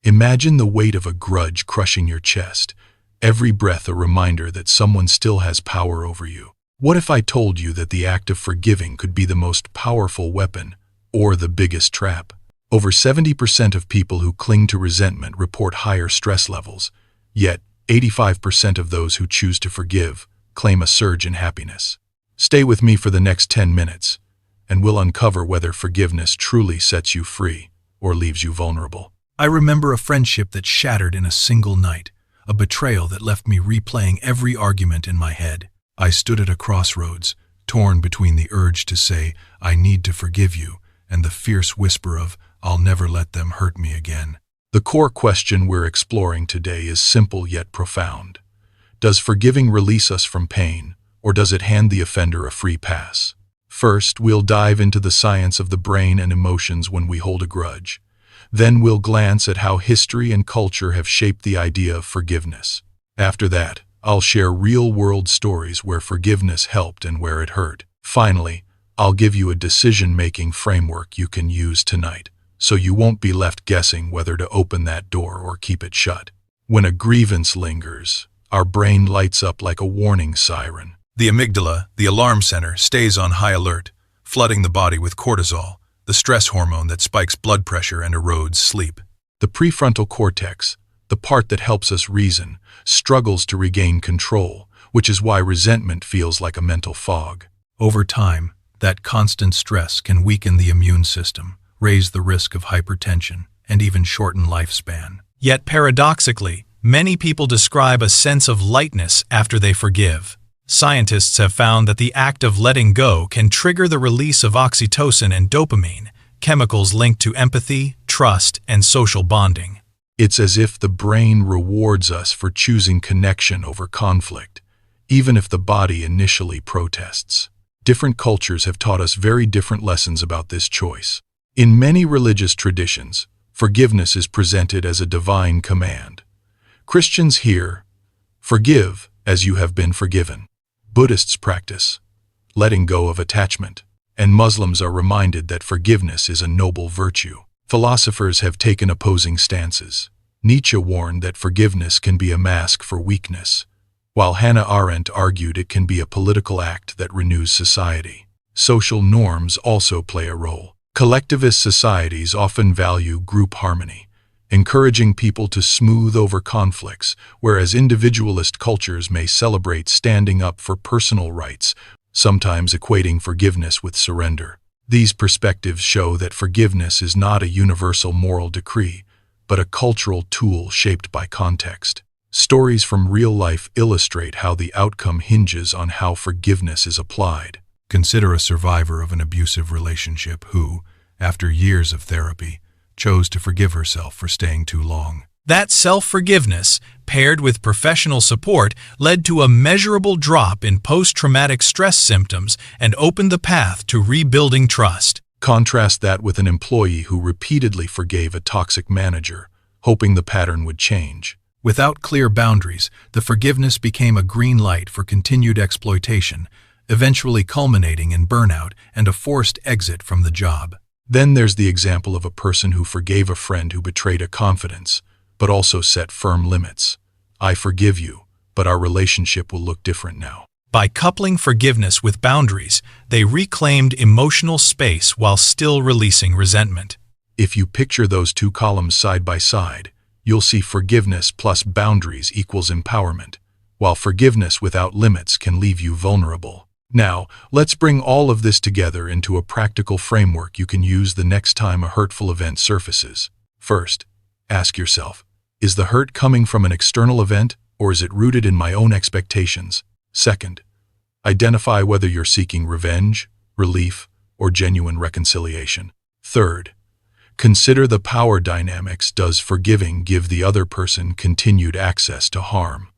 Imagine the weight of a grudge crushing your chest, every breath a reminder that someone still has power over you. What if I told you that the act of forgiving could be the most powerful weapon, or the biggest trap? Over 70% of people who cling to resentment report higher stress levels, yet 85% of those who choose to forgive claim a surge in happiness. Stay with me for the next 10 minutes, and we'll uncover whether forgiveness truly sets you free or leaves you vulnerable. I remember a friendship that shattered in a single night, a betrayal that left me replaying every argument in my head. I stood at a crossroads, torn between the urge to say, "I need to forgive you," and the fierce whisper of, "I'll never let them hurt me again." The core question we're exploring today is simple yet profound. Does forgiving release us from pain, or does it hand the offender a free pass? First, we'll dive into the science of the brain and emotions when we hold a grudge. Then we'll glance at how history and culture have shaped the idea of forgiveness. After that, I'll share real-world stories where forgiveness helped and where it hurt. Finally, I'll give you a decision-making framework you can use tonight, so you won't be left guessing whether to open that door or keep it shut. When a grievance lingers, our brain lights up like a warning siren. The amygdala, the alarm center, stays on high alert, flooding the body with cortisol, the stress hormone that spikes blood pressure and erodes sleep. The prefrontal cortex, the part that helps us reason, struggles to regain control, which is why resentment feels like a mental fog. Over time, that constant stress can weaken the immune system, raise the risk of hypertension, and even shorten lifespan. Yet paradoxically, many people describe a sense of lightness after they forgive. Scientists have found that the act of letting go can trigger the release of oxytocin and dopamine, chemicals linked to empathy, trust, and social bonding. It's as if the brain rewards us for choosing connection over conflict, even if the body initially protests. Different cultures have taught us very different lessons about this choice. In many religious traditions, forgiveness is presented as a divine command. Christians hear, "Forgive as you have been forgiven." Buddhists practice letting go of attachment, and Muslims are reminded that forgiveness is a noble virtue. Philosophers have taken opposing stances. Nietzsche warned that forgiveness can be a mask for weakness, while Hannah Arendt argued it can be a political act that renews society. Social norms also play a role. Collectivist societies often value group harmony, encouraging people to smooth over conflicts, whereas individualist cultures may celebrate standing up for personal rights, sometimes equating forgiveness with surrender. These perspectives show that forgiveness is not a universal moral decree, but a cultural tool shaped by context. Stories from real life illustrate how the outcome hinges on how forgiveness is applied. Consider a survivor of an abusive relationship who, after years of therapy, chose to forgive herself for staying too long. That self-forgiveness, paired with professional support, led to a measurable drop in post-traumatic stress symptoms and opened the path to rebuilding trust. Contrast that with an employee who repeatedly forgave a toxic manager, hoping the pattern would change. Without clear boundaries, the forgiveness became a green light for continued exploitation, eventually culminating in burnout and a forced exit from the job. Then there's the example of a person who forgave a friend who betrayed a confidence, but also set firm limits. "I forgive you, but our relationship will look different now." By coupling forgiveness with boundaries, they reclaimed emotional space while still releasing resentment. If you picture those two columns side by side, you'll see forgiveness plus boundaries equals empowerment, while forgiveness without limits can leave you vulnerable. Now, let's bring all of this together into a practical framework you can use the next time a hurtful event surfaces. First, ask yourself, is the hurt coming from an external event, or is it rooted in my own expectations? Second, identify whether you're seeking revenge, relief, or genuine reconciliation. Third, consider the power dynamics. Does forgiving give the other person continued access to harm?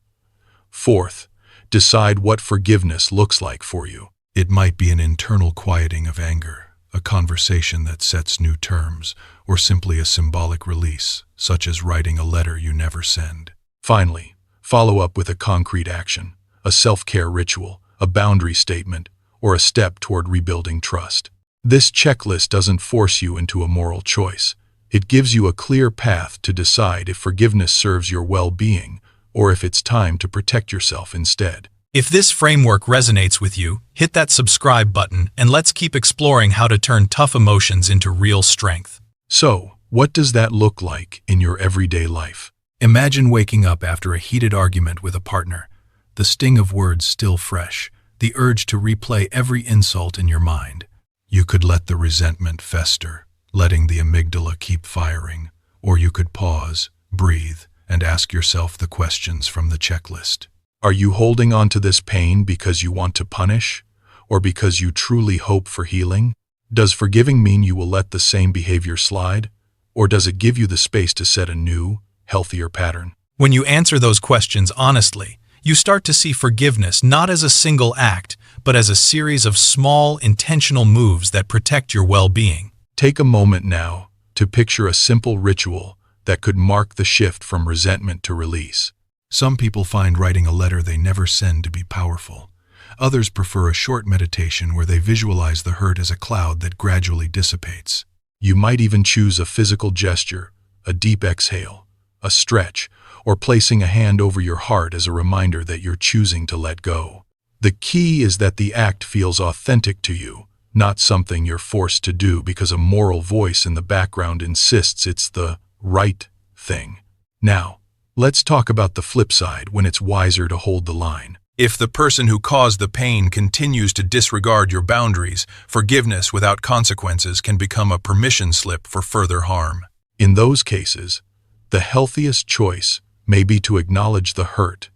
Fourth, decide what forgiveness looks like for you. It might be an internal quieting of anger, a conversation that sets new terms, or simply a symbolic release, such as writing a letter you never send. Finally, follow up with a concrete action, a self-care ritual, a boundary statement, or a step toward rebuilding trust. This checklist doesn't force you into a moral choice. It gives you a clear path to decide if forgiveness serves your well-being or if it's time to protect yourself instead. If this framework resonates with you, hit that subscribe button and let's keep exploring how to turn tough emotions into real strength. So, what does that look like in your everyday life? Imagine waking up after a heated argument with a partner, the sting of words still fresh, the urge to replay every insult in your mind. You could let the resentment fester, letting the amygdala keep firing, or you could pause, breathe, and ask yourself the questions from the checklist. Are you holding on to this pain because you want to punish, or because you truly hope for healing? Does forgiving mean you will let the same behavior slide, or does it give you the space to set a new, healthier pattern? When you answer those questions honestly, you start to see forgiveness not as a single act, but as a series of small, intentional moves that protect your well-being. Take a moment now to picture a simple ritual that could mark the shift from resentment to release. Some people find writing a letter they never send to be powerful. Others prefer a short meditation where they visualize the hurt as a cloud that gradually dissipates. You might even choose a physical gesture, a deep exhale, a stretch, or placing a hand over your heart as a reminder that you're choosing to let go. The key is that the act feels authentic to you, not something you're forced to do because a moral voice in the background insists it's the right thing. Now, let's talk about the flip side when it's wiser to hold the line. If the person who caused the pain continues to disregard your boundaries, forgiveness without consequences can become a permission slip for further harm. In those cases, the healthiest choice may be to acknowledge the hurt,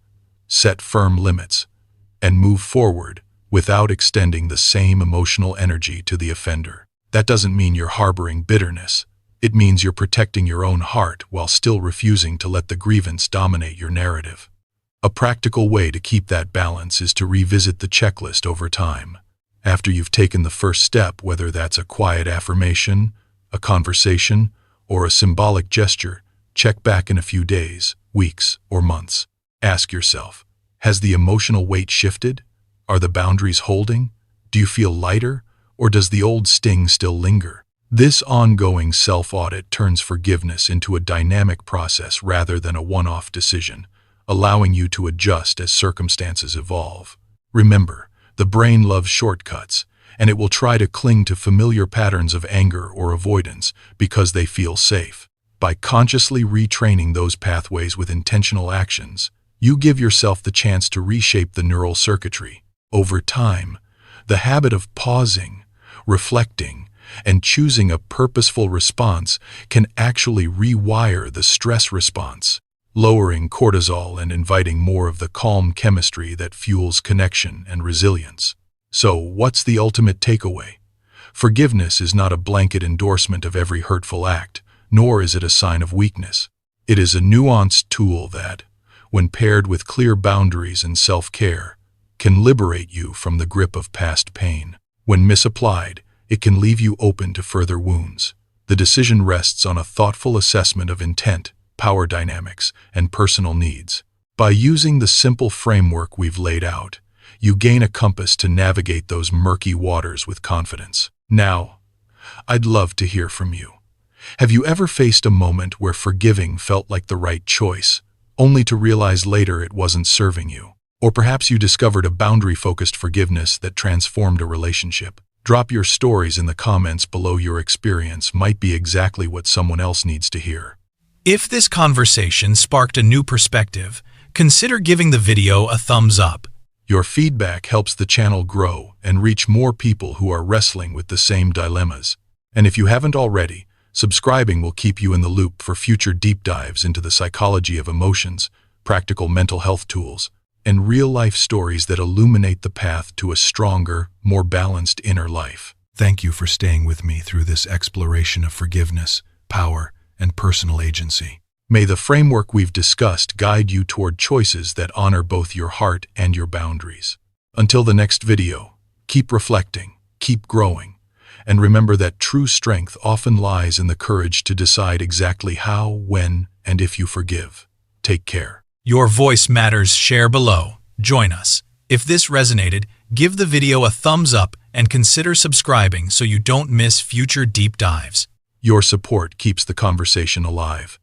set firm limits, and move forward without extending the same emotional energy to the offender. That doesn't mean you're harboring bitterness. It means you're protecting your own heart while still refusing to let the grievance dominate your narrative. A practical way to keep that balance is to revisit the checklist over time. After you've taken the first step, whether that's a quiet affirmation, a conversation, or a symbolic gesture, check back in a few days, weeks, or months. Ask yourself, has the emotional weight shifted? Are the boundaries holding? Do you feel lighter, or does the old sting still linger? This ongoing self-audit turns forgiveness into a dynamic process rather than a one-off decision, allowing you to adjust as circumstances evolve. Remember, the brain loves shortcuts, and it will try to cling to familiar patterns of anger or avoidance because they feel safe. By consciously retraining those pathways with intentional actions, you give yourself the chance to reshape the neural circuitry. Over time, the habit of pausing, reflecting, and choosing a purposeful response can actually rewire the stress response, lowering cortisol and inviting more of the calm chemistry that fuels connection and resilience. So, what's the ultimate takeaway? Forgiveness is not a blanket endorsement of every hurtful act, nor is it a sign of weakness. It is a nuanced tool that, when paired with clear boundaries and self-care, can liberate you from the grip of past pain. When misapplied, it can leave you open to further wounds. The decision rests on a thoughtful assessment of intent, power dynamics, and personal needs. By using the simple framework we've laid out, you gain a compass to navigate those murky waters with confidence. Now, I'd love to hear from you. Have you ever faced a moment where forgiving felt like the right choice, only to realize later it wasn't serving you? Or perhaps you discovered a boundary-focused forgiveness that transformed a relationship. Drop your stories in the comments below. Your experience might be exactly what someone else needs to hear. If this conversation sparked a new perspective, consider giving the video a thumbs up. Your feedback helps the channel grow and reach more people who are wrestling with the same dilemmas. And if you haven't already, subscribing will keep you in the loop for future deep dives into the psychology of emotions, practical mental health tools, and real-life stories that illuminate the path to a stronger, more balanced inner life. Thank you for staying with me through this exploration of forgiveness, power, and personal agency. May the framework we've discussed guide you toward choices that honor both your heart and your boundaries. Until the next video, keep reflecting, keep growing, and remember that true strength often lies in the courage to decide exactly how, when, and if you forgive. Take care. Your voice matters. Share below. Join us. If this resonated, give the video a thumbs up and consider subscribing so you don't miss future deep dives. Your support keeps the conversation alive.